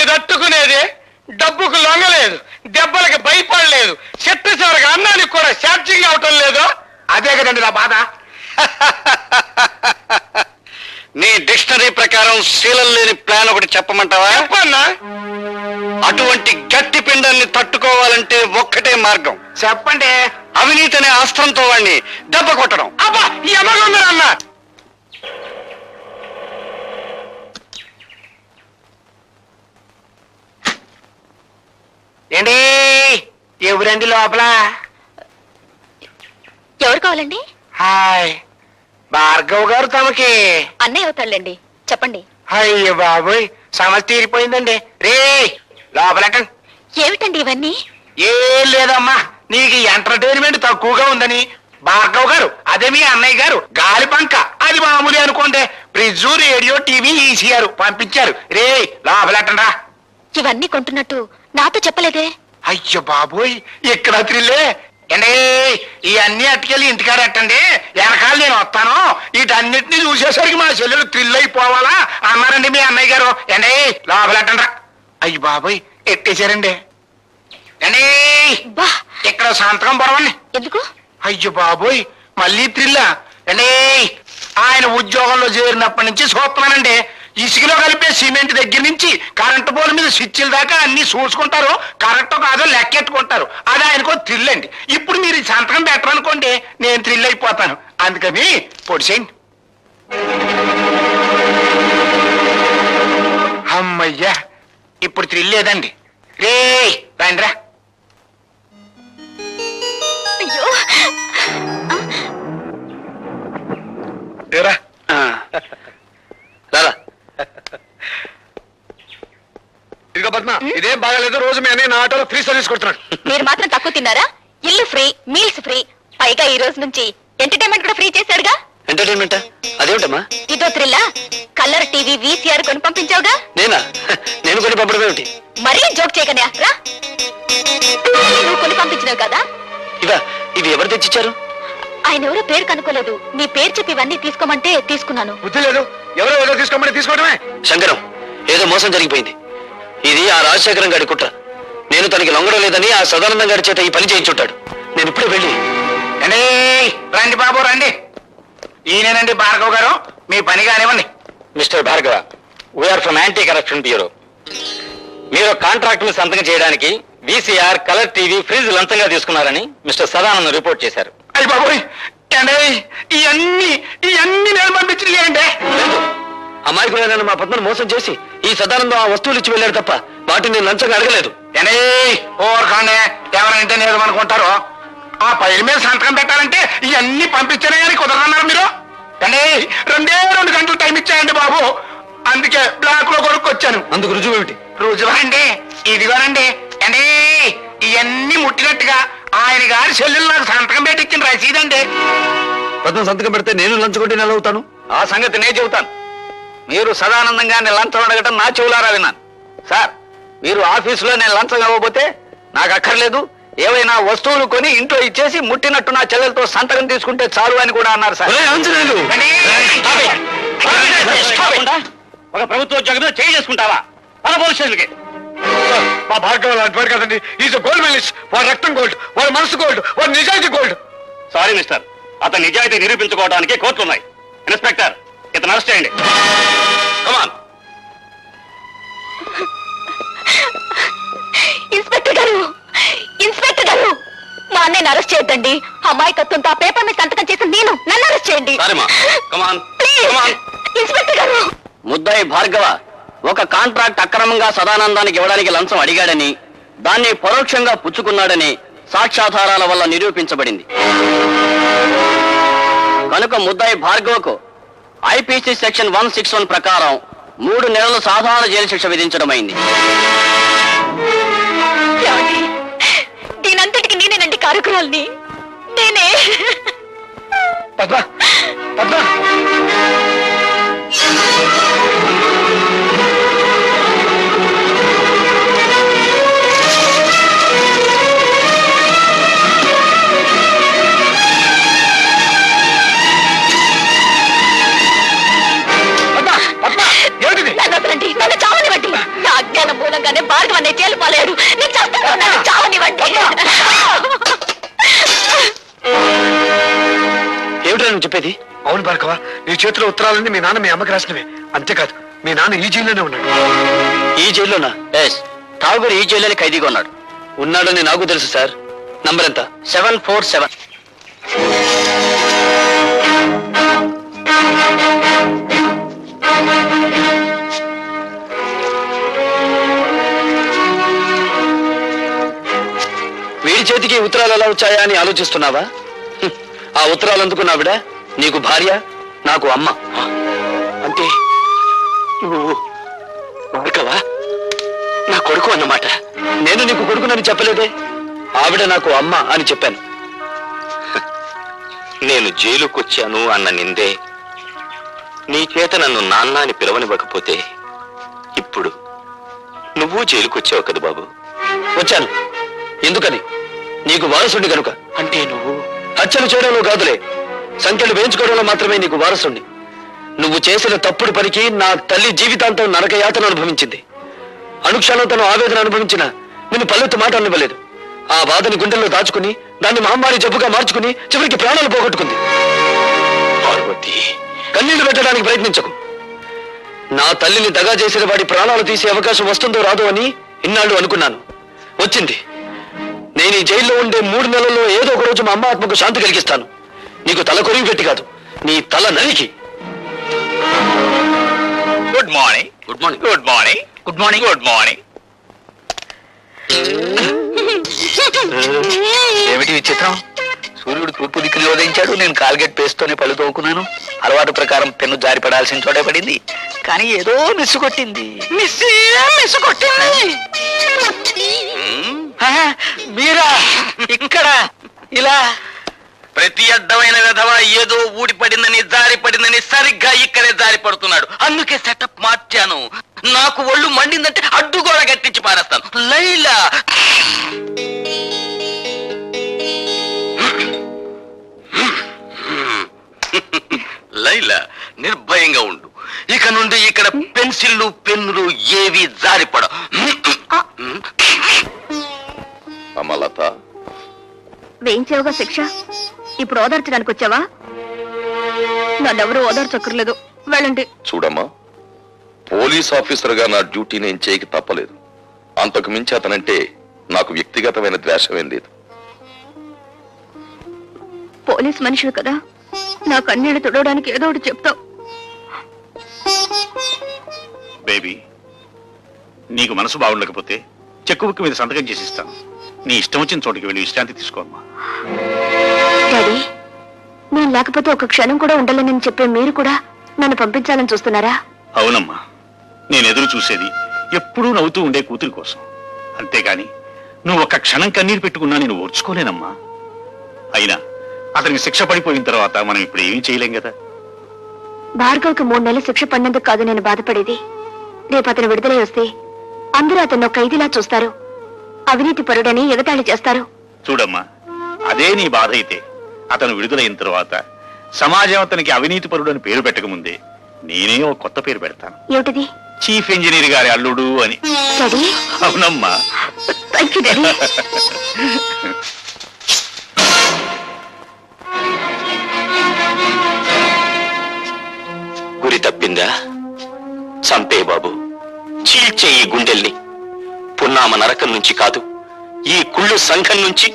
దీన్ని తట్టుకునేది డబ్బుకు లొంగలేదు, దెబ్బలకి భయపడలేదు, చెట్టు చివరికి అన్నానికి కూడా ఛార్జింగ్ అవటం లేదు. అదే కదండి నా బాధ. నీ డిక్షనరీ ప్రకారం శీలం లేని ప్లాన్ ఒకటి చెప్పమంటావా? చెప్పన్నా. అటువంటి గట్టి పిండాన్ని తట్టుకోవాలంటే ఒక్కటే మార్గం. చెప్పండి. అవినీతి అనే అస్త్రంతో వాడిని దెబ్బ కొట్టడం. అబ్బా ఈ అమ్మ ఏంటి ఎవరండి లోపల? ఎవరు కావాలండి? హాయ్, భార్గవ్ గారు తమకి. అన్నయ్య అవుతాళ్ళండి, చెప్పండి. అయ్యో బాబోయ్, సమస్య తీరిపోయిందండి. రే లోపలటండి. ఏమిటండి ఇవన్నీ? ఏం లేదమ్మా, నీకు ఎంటర్టైన్మెంట్ తక్కువగా ఉందని భార్గవ్ గారు, అదే మీ అన్నయ్య గారు గాలి పంక, అది మామూలు అనుకోండి, ఫ్రిడ్జ్, రేడియో, టీవీ, ఈసీఆర్ పంపించారు. రే లోపలటండి రా. ఇవన్నీ కొంటున్నట్టు నాతో చెప్పలేదే? అయ్యో బాబోయ్, ఇక్కడ త్రిల్లే. అండి ఇవన్నీ అట్టుకెళ్ళి ఇంటికాడ ఎట్టండి, వెనకాల నేను వస్తాను. వీటన్నిటిని చూసేసరికి మా చెల్లెలు థ్రిల్ అయిపోవాలా అన్నారండి మీ అన్నయ్య గారు. అండి లోపలెట్టండి. అయ్యి బాబోయ్, ఎట్టేశారండి. అండి ఇక్కడ సంతకం పొరవండి. ఎందుకు? అయ్యో బాబోయ్, మళ్ళీ థ్రిల్లా అండి. ఆయన ఉద్యోగంలో చేరినప్పటి నుంచి చూస్తున్నానండి, ఇసుకలో కలిపే సిమెంట్ దగ్గర నుంచి కరెంటు పోల్ మీద స్విచ్ల దాకా అన్ని చూసుకుంటారు. కరెక్ట్ కాదో లెక్కెట్టుకుంటారు. అది ఆయనకో థ్రిల్ అండి. ఇప్పుడు మీరు ఈ సంతకం పెట్టరనుకోండి, నేను థ్రిల్ అయిపోతాను. అందుకని పొడిసేయండి. అమ్మయ్యా, ఇప్పుడు థ్రిల్ లేదండి. రే రండిరా. అయ్యో రా ఇదిగో పద్మ, ఇదేం బాగాలేదు. రోజు మీ అన్నయ్య నా ఆటోలో ఫ్రీ సర్వీస్ కొడుతున్నాడు. మీరు మాత్రం తక్కువ తిన్నారా? ఇల్లు ఫ్రీ, మీల్స్ ఫ్రీ, పైగా ఈ రోజు నుంచి ఎంటర్టైన్మెంట్ కూడా ఫ్రీ చేశాడుగా. ఎంటర్టైన్మెంట్ అదేమిటమ్మా? ఇదో థ్రిల్లా, కలర్ టీవీ, వీసీఆర్ కొని పంపించావుగా. నేనా? నేను కొని పంపడం ఏమిటి? మరీ జోక్ చేయకనే రా. నువ్వు కొని పంపించినావు కదా. ఇవి ఎవరు తెచ్చిచ్చారు? ఆయన ఎవరో పేరు కనుక్కోలేదు, నీ పేరు చెప్పి ఇవన్నీ తీసుకోమంటే తీసుకున్నాను. బుద్ధి లేదు, ఎవరో ఏదో తీసుకోమని తీసుకోవడమే. శంకరం, ఏదో మోసం జరిగిపోయింది. ఇది ఆ రాజశేఖరం గారి కుట్ర. నేను తనకి లొంగడం లేదని ఆ సదానందం గారి చేత ఈ పని చేయించుంటాడు. నేను ఇప్పుడే వెళ్ళి. రండి బాబు రండి. ఈయనేనండి భార్గవ్ గారు, మీ పని కానివ్వండి. Mister Bhargava, we're from anti corruption bureau. మీరు కాంట్రాక్ట్ ని సంతకం చేయడానికి వీసీఆర్, కలర్ టీవీ, ఫ్రిడ్జ్ లంచంగా తీసుకున్నారని మిస్టర్ సదానందం రిపోర్ట్ చేశారు. అయ్యి బాబోయ్, ఇవన్నీ నేను పంపించింది. అమాయకులైన మా పద్మను మోసం చేసి ఈ సదానందం ఆ వస్తువులు ఇచ్చి వెళ్ళాడు తప్ప వాటిని నేను లంచంగా అడగలేదు. ఓర్కండి, ఎవరంటే నేను అనుకుంటారు. ఆ పైల మీద సంతకం పెట్టాలంటే ఇవన్నీ పంపించానే కానీ కుదరన్నారు మీరు. రెండే 2 గంటలు టైం ఇచ్చాయండి బాబు, అందుకే బ్లాక్ లో కొనుక్కొచ్చాను. అందుకు రుజువు ఏమిటి? రుజువా అండి, ఇదిగోనండి. ఇవన్నీ ముట్టినట్టుగా ఆయన గారి చెల్లెలు నాకు సంతకం పెట్టించిన రసీదండి. పద్మ సంతకం పెడితే నేను లంచగొట్టి నెల అవుతాను. ఆ సంగతి నేను చెబుతాను. మీరు సదానందంగా నేను లంచం అడగటం నా చెవులారా విన్నాను. సార్, మీరు ఆఫీసులో నేను లంచం ఇవ్వబోతే నాకు అక్కర్లేదు, ఏవైనా వస్తువులు కొని ఇంట్లో ఇచ్చేసి ముట్టినట్టు నా చెల్లెలతో సంతకం తీసుకుంటే చాలు అని కూడా అన్నారు సార్. ఒక ప్రభుత్వ ఉద్యోగం చేయి చేసుకుంటావా? మన పోలీస్ స్టేషన్కి. మా భార్గవ్ లాంటి వాడు కదండి. Is gold medalist. వాడు రక్తం గోల్డ్, వాడు మనసు గోల్డ్, వాడు నిజాయితీ గోల్డ్. సారీ మిస్టర్, అతని నిజాయితీ నిరూపించుకోవడానికి కోర్టులు ఉన్నాయి. ఇన్స్పెక్టర్, ఇతను అరెస్ట్ చేయండి. కమాన్. ఇన్స్పెక్టర్ గారు, ఇన్స్పెక్టర్ గారు, మా అన్నయ్యని అరెస్ట్ చేయొద్దండి. అమాయకత్వంతో ఆ పేపర్ మీద సంతకం చేసి నన్ను అరెస్ట్ చేయండి. ఇన్స్పెక్టర్ గారు. ముద్దాయి భార్గవ ఒక కాంట్రాక్ట్ అక్రమంగా సదానందానికి ఇవ్వడానికి లంచం అడిగాడని, దాన్ని పరోక్షంగా పుచ్చుకున్నాడని సాక్ష్యాధారాల వల్ల నిరూపించబడింది. కనుక ముద్దాయి భార్గవకు ఐపీసీ సెక్షన్ 161 ప్రకారం 3 నెలల సాధారణ జైలు శిక్ష విధించడమైంది. దీనంతటికి నేనేనండి కారకురాల్ని. నేనే. పద్మ, పద్మ. నన్ను చావనివ్వండి. నా అజ్ఞానం మూలంగా భార్గవ అనే జైలు పాలేడు. నేను చేస్తాను, నన్ను చావనివ్వండి. ఏమిటో నువ్వు చెప్పేది? అవును భార్గవ, నీ చేతిలో ఉత్తరాలన్నీ మీ నాన్న మీ అమ్మకి రాసినవే. అంతేకాదు మీ నాన్న ఈ జైల్లోనే ఉన్నాడు. ఈ జైల్లోనా? ఠాగూర్ ఈ జైల్లోనే ఖైదీగా ఉన్నాడు. ఉన్నాడని నాకు తెలుసు సార్. నంబర్ ఎంత? 747. వీడి చేతికి ఉత్తరాలు ఎలా వచ్చాయా అని ఆలోచిస్తున్నావా? ఆ ఉత్తరాలు అందుకున్నావిడ నీకు భార్య, నాకు అమ్మ. అంటే నువ్వు భార్గవా నా కొడుకు అన్నమాట. నేను నీకు కొడుకునని చెప్పలేదే. ఆవిడ నాకు అమ్మ అని చెప్పాను. నేను జైలుకొచ్చాను అన్న నిందే నీ చేత నన్ను నాన్న అని పిలవనివ్వకపోతే ఇప్పుడు నువ్వు జైలుకొచ్చావు కదా బాబు. వచ్చాను. ఎందుకని? నీకు వారసుండి కనుక. అంటే నువ్వు హత్యలు చేయడంలో కాదులే, సంఖ్యలు వేయించుకోవడంలో మాత్రమే నీకు వారసుండి. నువ్వు చేసిన తప్పుడు పనికి నా తల్లి జీవితాంతం నరకయాతన అనుభవించింది. అనుక్షణం తను ఆవేదన అనుభవించిన నిన్ను పల్లెత్తు మాట అనివ్వలేదు. ఆ బాధని గుండెల్లో దాచుకుని దాన్ని మహమ్మారి జబ్బుగా మార్చుకుని చివరికి ప్రాణాలు పోగొట్టుకుంది. పార్వతి, కన్నీళ్లు పెట్టడానికి ప్రయత్నించకు. నా తల్లిని దగా చేసిన వాడి ప్రాణాలు తీసే అవకాశం వస్తుందో రాదో అని ఇన్నాళ్ళు అనుకున్నాను. వచ్చింది. నేను ఈ జైల్లో ఉండే 3 నెలల్లో ఏదో ఒక రోజు మా అమ్మ ఆత్మకు శాంతి కలిగిస్తాను. నీకు తల కొరివి పెట్టి కాదు, నీ తల నరికి. Good morning. Good morning. Good morning. Good morning. Good morning. ఏమిటి విచిత్రం? సూర్యుడు తూర్పు దిక్కులో ఉదయించాడు. నేను కాల్గేట్ పేస్తోనే పళ్ళు తోకున్నాను. అలవాటు ప్రకారం పెన్ను జారి పడాల్సిన చోటే పడింది. కానీ ఏదో మిస్సు కొట్టింది. మీరా ఇక్కడ ఇలా? ప్రతి అడ్డమైన విధవ ఏదో ఊడిపడిందని జారి పడిందని సరిగ్గా ఇక్కడే జారి పడుతున్నాడు. అందుకే సెటప్ మార్చాను. నాకు ఒళ్ళు మండిందంటే అడ్డు కూడా గట్టించి పారేస్తాను. లైలా, లైలా నిర్భయంగా ఉండు. ఇక నుండి ఇక్కడ పెన్సిళ్ళు పెన్నులు ఏవి జారిపడ. అమలత, వేయించావుగా శిక్ష, ఇప్పుడు ఓదార్చడానికి వచ్చావా? నన్నెవరూ ఓదార్చక్కర్లేదు, వెళ్ళండి. చూడమ్మా, పోలీస్ ఆఫీసర్ గా నా డ్యూటీ నేను చేయక తప్పలేదు. అంతకు మించి అతనంటే నాకు వ్యక్తిగతమైన ద్వేషమేం లేదు. పోలీస్ మనుషులు కదా, నా కన్నీళ్లు తుడవడానికి ఏదో ఒకటి చెప్తావు. బేబీ, నీకు మనసు బాగుండకపోతే చెక్కు బుక్ మీద సంతకం చేసి ఇస్తాను. నీ ఇష్టం వచ్చిన చోటుకి వెళ్ళి విశ్రాంతి తీసుకోమ్మా. డాడీ, నేను లేకపోతే ఒక క్షణం కూడా ఉండాలని చెప్పే మీరు కూడా నన్ను పంపించాలని చూస్తున్నారా? అవునమ్మా, నేను ఎదురు చూసేది ఎప్పుడూ నవ్వుతూ ఉండే కూతురి కోసం. అంతేగాని నువ్వు ఒక్క క్షణం కన్నీరు పెట్టుకున్నా నేను ఓర్చుకోలేనమ్మా. అయినా అతనికి శిక్ష పడిపోయిన తర్వాత మనం ఇప్పుడు ఏమీ చేయలేం కదా. భార్గవ్కి 3 నెలలు శిక్ష పడినందుకు కాదు నేను బాధపడేది. రేపు అతను విడుదలై వస్తే అందరూ అతను ఒక ఖైదీలా చూస్తారు, అవినీతి పరుడని ఎగతాళి చేస్తారు. చూడమ్మా, అదే నీ బాధ అయితే అతను విడుదలైన తర్వాత సమాజం అతనికి అవినీతి పరుడు అని పేరు పెట్టకముందే నేనే ఒక కొత్త పేరు పెడతాను. ఏమిటిది? చీఫ్ ఇంజనీర్ గారి అల్లుడు అని. డాడీ, అవునమ్మా. Thank you daddy. గురి తప్పిందా? చంపే బాబు, చీల్చే ఈ గుండెల్ని. పున్నామ నరకం నుంచి కాదు, ఈ కుళ్ళు సంఘం నుంచి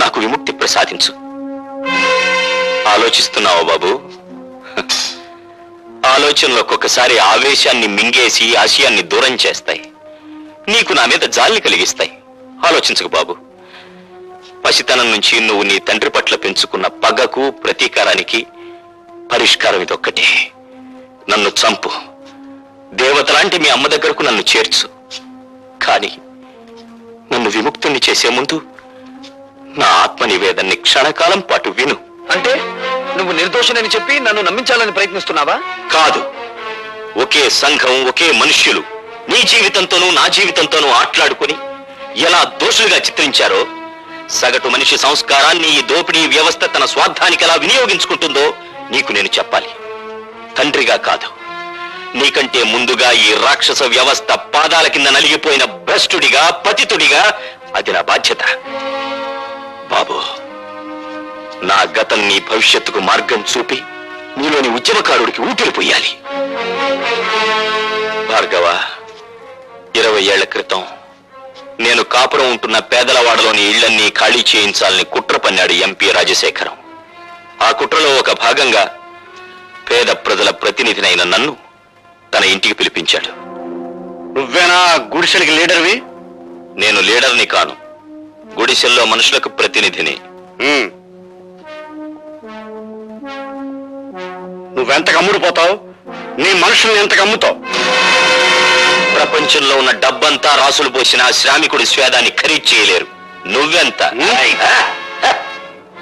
నాకు విముక్తి ప్రసాదించు. ఆలోచిస్తున్నావా బాబు? ఆలోచనలు ఒక్కొక్కసారి ఆవేశాన్ని మింగేసి ఆశయాన్ని దూరం చేస్తాయి. నీకు నా మీద జాలిని కలిగిస్తాయి. ఆలోచించకు బాబు. పసితనం నుంచి నువ్వు నీ తండ్రి పట్ల పెంచుకున్న పగకు ప్రతీకారానికి పరిష్కారం ఇదొక్కటే. నన్ను చంపు, దేవతలాంటి మీ అమ్మ దగ్గరకు నన్ను చేర్చు. కానీ నన్ను విముక్తుణ్ణి చేసే ముందు నా ఆత్మ నివేదన్ని క్షణకాలం పాటు విను. అంటే నువ్వు నిర్దోషునని చెప్పి నన్ను నమ్మించాలని ప్రయత్నిస్తున్నావా? కాదు, ఒకే సంఘం, ఒకే మనుష్యులు నీ జీవితంతోనూ నా జీవితంతోనూ ఆట్లాడుకుని ఎలా దోషులుగా చిత్రించారో, సగటు మనిషి సంస్కారాన్ని ఈ దోపిడీ వ్యవస్థ తన స్వార్థానికి ఎలా వినియోగించుకుంటుందో నీకు నేను చెప్పాలి. తండ్రిగా కాదు, నీకంటే ముందుగా ఈ రాక్షస వ్యవస్థ పాదాల కింద నలిగిపోయిన భ్రష్టుడిగా పతితుడిగా అది నా బాధ్యత. బాబు, నా గతం నీ భవిష్యత్తుకు మార్గం చూపి నీలోని ఉద్యమకారుడికి ఊపిరి పొయ్యాలి. భార్గవ, 20 ఏళ్ల క్రితం నేను కాపురం ఉంటున్న పేదలవాడలోని ఇళ్లన్నీ ఖాళీ చేయించాలని కుట్ర పన్నాడు ఎంపీ రాజశేఖరం. ఆ కుట్రలో ఒక భాగంగా పేద ప్రజల ప్రతినిధినైన నన్ను తన ఇంటికి పిలిపించాడు. నువ్వేనా గుడిసెలకి లీడర్వి? నేను లీడర్ని కాను, గుడిసెల్లో మనుషులకు ప్రతినిధిని. నువ్వెంతకు అమ్ముడుపోతావు? నీ మనుషుల్ని ఎంతకు అమ్ముతావు? ప్రపంచంలో ఉన్న డబ్బంతా రాసులు పోసిన శ్రామికుడి స్వేదాన్ని ఖరీదు చేయలేరు. నువ్వెంత?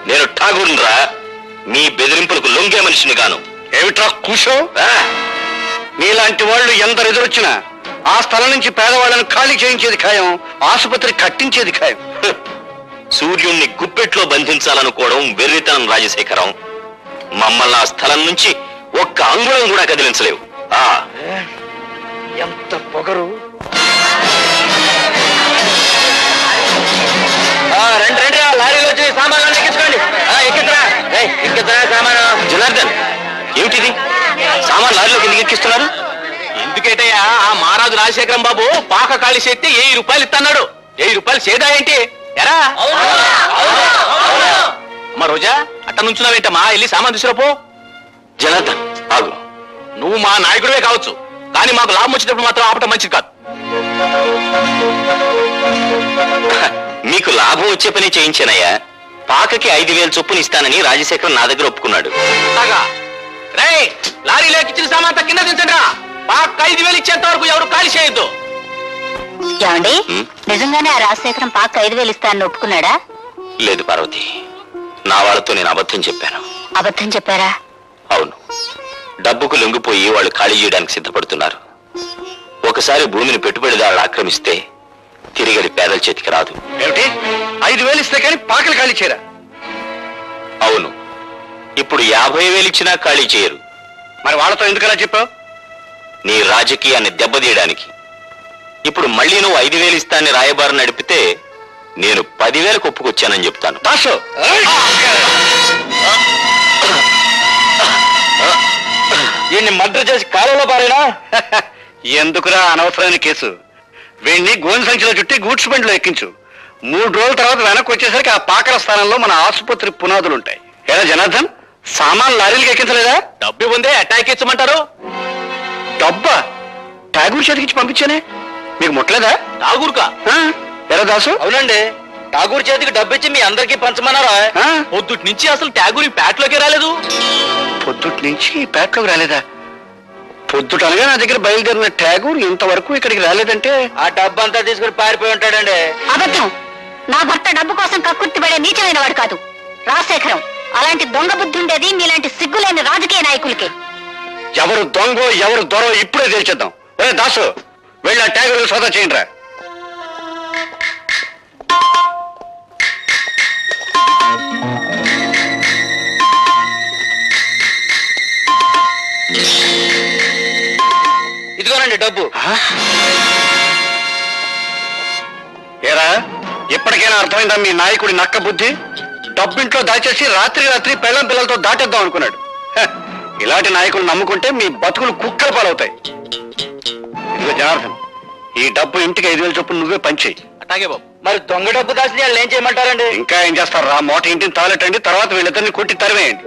నేను ఠాగూర్రా, మీ బెదిరింపులకు లొంగే మనిషిని గాను. ఏమిట్రా కూసో? నీలాంటి వాళ్ళు ఎందరు ఎదురొచ్చినా ఆ స్థలం నుంచి పేదవాళ్ళను ఖాళీ చేయించేది ఖాయం, ఆసుపత్రి కట్టించేది ఖాయం. సూర్యుణ్ణి గుప్పెట్లో బంధించాలనుకోవడం వెర్రితనం రాజశేఖరం. మమ్మల్ని ఆ స్థలం నుంచి ఒక్క అంగుళం కూడా కదిలించలేవు. ఎంత పొగరు! రండి రండి, లారీలో వచ్చి సామాన్లు ఎక్కించుకోండి. ఎక్కించరా సామాను. జనార్దన్, ఏమిటిది? సామాన్ లారీలోకి ఎందుకు ఎక్కిస్తున్నారు? ఎందుకేటయ్యా, ఆ మహారాజు రాజశేఖరం బాబు పాక ఖాళీ చేస్తే 1000 రూపాయలు ఇస్తున్నాడు. 1000 రూపాయలు సేదా ఏంటి? ఎరా అమ్మా రోజా, అట్ట నుంచున్నావేంటమ్మా? వెళ్ళి సామాన్ తీసుకురాపో. జనార్దన్, ఆగు. నువ్వు మా నాయకుడివే కావచ్చు, కానీ మాకు లాభం వచ్చేటప్పుడు మాత్రం ఆపటం మంచిది కాదు. మీకు లాభం వచ్చే పని చేయించానయ్యా. పాకకి 5000 చొప్పున ఇస్తానని రాజశేఖరం నా దగ్గర ఒప్పుకున్నాడు. లారీలో ఎక్కించిన సామాన్ కింద దించండి. పాక 5000 ఇచ్చేంత వరకు ఎవరు ఖాళీ చేయొద్దు. ఏమండి, నిజంగానే ఆ రాజశేఖరం పాక 5000 ఇస్తానని ఒప్పుకున్నాడా? లేదు పార్వతి, నా వాళ్ళతో నేను అబద్ధం చెప్పాను. అబద్ధం చెప్పారా? అవును, డబ్బుకు లొంగిపోయి వాళ్ళు ఖాళీ చేయడానికి సిద్ధపడుతున్నారు. ఒకసారి భూమిని పెట్టుబడిదారులు ఆక్రమిస్తే తిరిగడి పేదల చేతికి రాదు. ఏమిటి? 5000 ఇస్తే కానీ పాకలు ఖాళీ చేయరా? అవును, ఇప్పుడు 50,000 ఇచ్చినా ఖాళీ చేయరు. మరి వాళ్ళతో ఎందుకలా చెప్పావు? నీ రాజకీయాన్ని దెబ్బతీయడానికి. ఇప్పుడు మళ్ళీ నువ్వు 5,000 ఇస్తాన్ని రాయబారు నడిపితే నేను 10,000 ఒప్పుకొచ్చానని చెప్తాను. దాసు, వీణ్ణి మర్డర్ చేసి కాలంలో పారేనా? ఎందుకురా అనవసరమైన కేసు? వీణ్ణి గోని సంచిలో చుట్టి గూడ్స్ బండిలో ఎక్కించు. 3 రోజుల తర్వాత వెనక్కి వచ్చేసరికి ఆ పాకల స్థానంలో మన ఆసుపత్రి పునాదులుంటాయి. ఎలా జనార్దన్, సామాన్ లారీలకు ఎక్కించలేదా? డబ్బు ఉందే అటాక్ ఇచ్చమంటారు. డబ్బా? ఠాగూర్ చేతికిచ్చి పంపించానే, మీకు ముట్టలేదా? ఠాగూర్కా? ఎలా దాసు? అవునండి, ఠాగూర్ చేతికి డబ్బు ఇచ్చి మీ అందరికీ పంచమన్నారా? పొద్దుటి నుంచి అసలు ఠాగూర్ ఈ పేటలోకి రాలేదు. పొద్దుటి నుంచి పేటలోకి రాలేదా? పొద్దుటనగా నా దగ్గర బయలుదేరిన ఠాగూర్ ఇంతవరకు ఇక్కడికి రాలేదంటే ఆ డబ్బు అంతా తీసుకుని పారిపోయి ఉంటాడండి. అబద్ధం. నా భర్త డబ్బు కోసం కక్కుర్తి పడే నీచమైన వాడు కాదు రాజశేఖరం. అలాంటి దొంగ బుద్ధి ఉండేది మీలాంటి సిగ్గులేని రాజకీయ నాయకులకి. ఎవరు దొంగో ఎవరు దొరో ఇప్పుడే తేల్చేద్దాం. ఒరే దాసు, వెళ్ళి ఆ ఠాగూర్ సోదా చేయండి రా. ఇదిగోనండి డబ్బు. ఏరా, ఇప్పటికైనా అర్థమైందా మీ నాయకుడి నక్క బుద్ధి? డబ్బింట్లో దాచేసి రాత్రి పెళ్ళం పిల్లలతో దాటేద్దాం అనుకున్నాడు. ఇలాంటి నాయకులు నమ్ముకుంటే మీ బతుకులు కుక్కల పాలవుతాయి. ఇదిగో జనార్దన్, ఈ డబ్బు ఇంటికి 5,000 చొప్పున నువ్వే పంచేయి. అట్లాగే బాబు. మరి దొంగ డబ్బు దాచి వాళ్ళు ఏం చేయమంటారండి? ఇంకా ఏం చేస్తారు రా, మోట ఇంటిని తాలెట్టండి, తర్వాత వీళ్ళిద్దరిని కొట్టి తరివేయండి.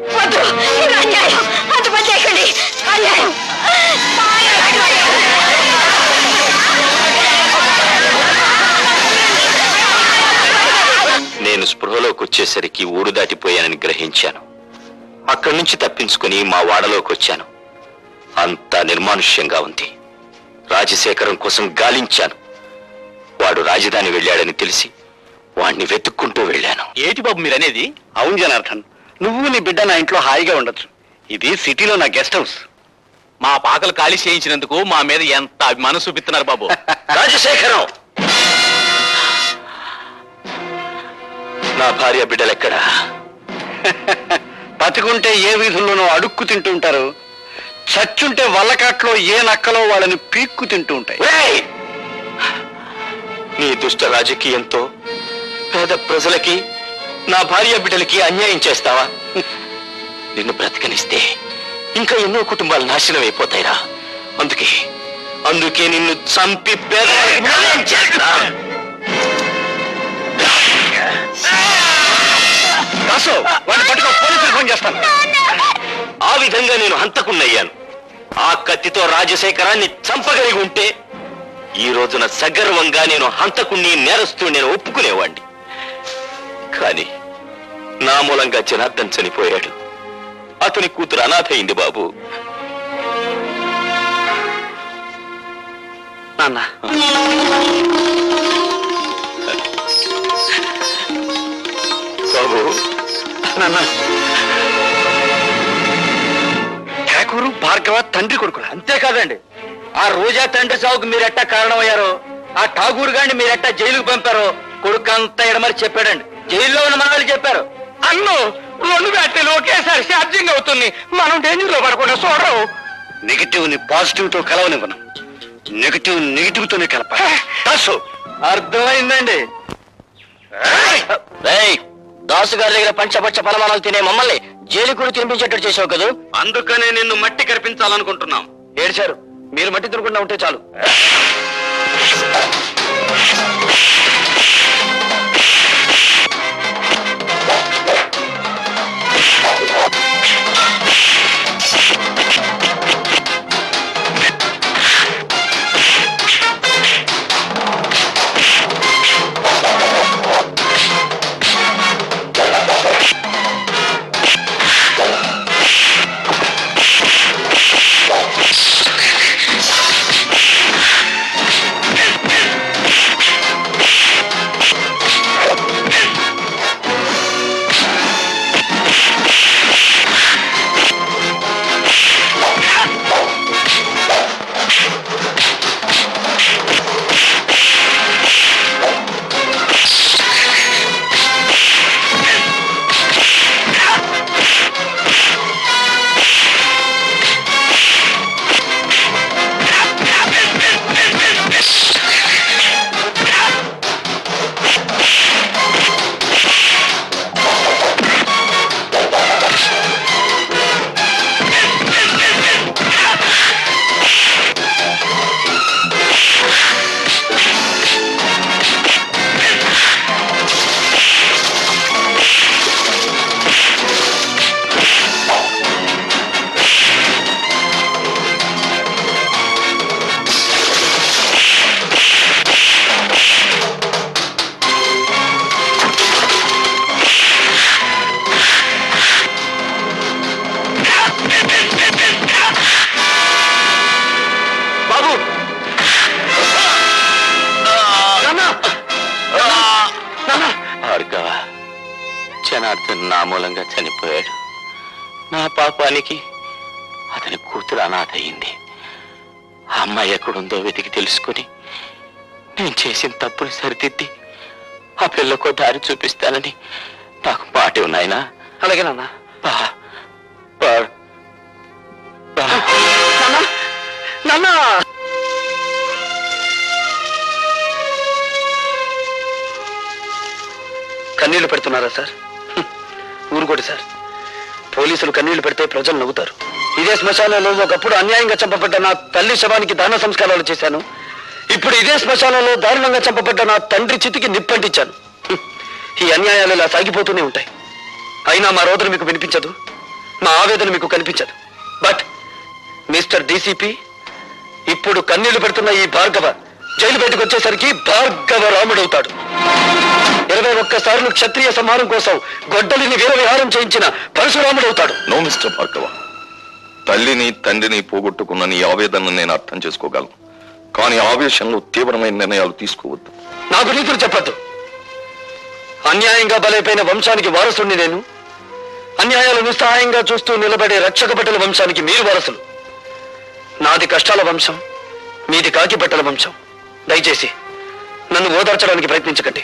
నేను స్పృహలోకి వచ్చేసరికి ఊరు దాటిపోయానని గ్రహించాను. అక్కడి నుంచి తప్పించుకుని మా వాడలోకి వచ్చాను. అంతా నిర్మానుష్యంగా ఉంది. రాజశేఖరం కోసం గాలించాను. వాడు రాజధాని వెళ్ళాడని తెలిసి వాణ్ణి వెతుక్కుంటూ వెళ్ళాను. ఏటి బాబు మీరనేది? అవును జనార్దన్, నువ్వు నీ బిడ్డ నా ఇంట్లో హాయిగా ఉండొచ్చు. ఇది సిటీలో నా గెస్ట్ హౌస్. మా పాకలు ఖాళీ చేయించినందుకు మా మీద ఎంత అభిమానం చూపిస్తున్నారు బాబు. రాజశేఖరం, నా భార్య బిడ్డలెక్కడా? బతికుంటే ఏ వీధుల్లోనో అడుక్కు తింటుంటారు, చచ్చుంటే వల్లకాట్లో ఏ నక్కలో వాళ్ళని పీక్కు తింటూ ఉంటాయి. ఒరేయ్! నీ దుష్ట రాజకీయంతో పేద ప్రజలకి నా భార్య బిడ్డలకి అన్యాయం చేస్తావా? నిన్ను బ్రతకనిస్తే ఇంకా ఎన్నో కుటుంబాలు నాశనం అయిపోతాయిరా. అందుకే నిన్ను చంపి పోలీసులు ఫోన్ చేస్తాను. ఆ విధంగా నేను హంతకున్నయ్యాను. ఆ కత్తితో రాజశేఖరాన్ని చంపగలిగి ఉంటే ఈ రోజున సగర్వంగా నేను హంతకుణ్ణి నేరస్తూ నేను ఒప్పుకునేవాణ్ణి. కానీ నా మూలంగా జనార్దన్ చనిపోయాడు. అతని కూతురు అనాథ అయింది బాబు. నాన్న, బాబు నాన్న, ఠాకూరు భార్గవ తండ్రి కొడుకులు. అంతేకాదండి, ఆ రోజా తండ్రి సాగుకు మీరెట్టా కారణమయ్యారో, ఆ ఠాగూర్ గారిని మీరెట్టా జైలుకు పంపారో కొడుకు అంతా ఎడమరి చెప్పాడండి. జైల్లో ఉన్న మనవాళ్ళు చెప్పారు. అన్ను 2 బ్యాటరీలు ఒకేసారి ఛార్జింగ్ అవుతుంది, మనం డేంజర్ లో పడకుండా చూడరు. నెగిటివ్ ని పాజిటివ్ తో కలవనివ్వను, నెగిటివ్ తోనే కలప. అర్థమైందండి. దాసు గారి దగ్గర పంచపచ్చ పలమానాలు తినే మమ్మల్ని జైలు కూడా తినిపించేటట్టు చేసావు కదా. అందుకనే నిన్ను మట్టి కనిపించాలనుకుంటున్నాం. ఏడ్చారు, మీరు మట్టి తినకుండా ఉంటే చాలు. జనార్దన్ నా మూలంగా చనిపోయాడు. నా పాపానికి అతని కూతురు అనాథ అయింది. ఆ అమ్మాయి ఎక్కడుందో వెతికి తెలుసుకుని నేను చేసిన తప్పుని సరిదిద్ది ఆ పిల్లకు దారి చూపిస్తానని నాకు మాట ఉన్నాయనా. అలాగే నాన్న. కన్నీళ్లు పెడుతున్నారా సార్? ఊరుకోటి సార్, పోలీసులు కన్నీళ్లు పెడితే ప్రజలు నవ్వుతారు. ఇదే శ్మశానంలో ఒకప్పుడు అన్యాయంగా చంపబడ్డ నా తల్లి శవానికి దాన సంస్కారాలు చేశాను. ఇప్పుడు ఇదే శ్మశానంలో దారుణంగా చంపబడ్డ నా తండ్రి చితికి నిప్పంటించాను. ఈ అన్యాయాలు ఇలా సాగిపోతూనే ఉంటాయి. అయినా మా రోదన మీకు వినిపించదు, మా ఆవేదన మీకు కనిపించదు. బట్ మిస్టర్ డీసీపీ, ఇప్పుడు కన్నీళ్లు పెడుతున్న ఈ భార్గవ జైలు బయటకు వచ్చేసరికి భార్గవ రాముడవుతాడు. 21 సార్లు క్షత్రియ సంహారం కోసం గొడ్డలిని వీరవిహారం చేయించిన పరశురాముడవుతాడు. నో మిస్టర్ భార్గవ, తల్లిని తండ్రిని పోగొట్టుకున్న నీ ఆవేదనను నేను అర్థం చేసుకోగలను. కానీ ఆవేశంలో తీవ్రమైన నిర్ణయాలు తీసుకోవద్దు. నాకు నీతులు చెప్పద్దు. అన్యాయంగా బలైపోయిన వంశానికి వారసుని నేను. అన్యాయాలు నిస్సహాయంగా చూస్తూ నిలబడే రక్షక బట్టల వంశానికి మీరు వారసులు. నాది కష్టాల వంశం, మీది కాకి బట్టల వంశం. దయచేసి నన్ను ఓదార్చడానికి ప్రయత్నించకండి.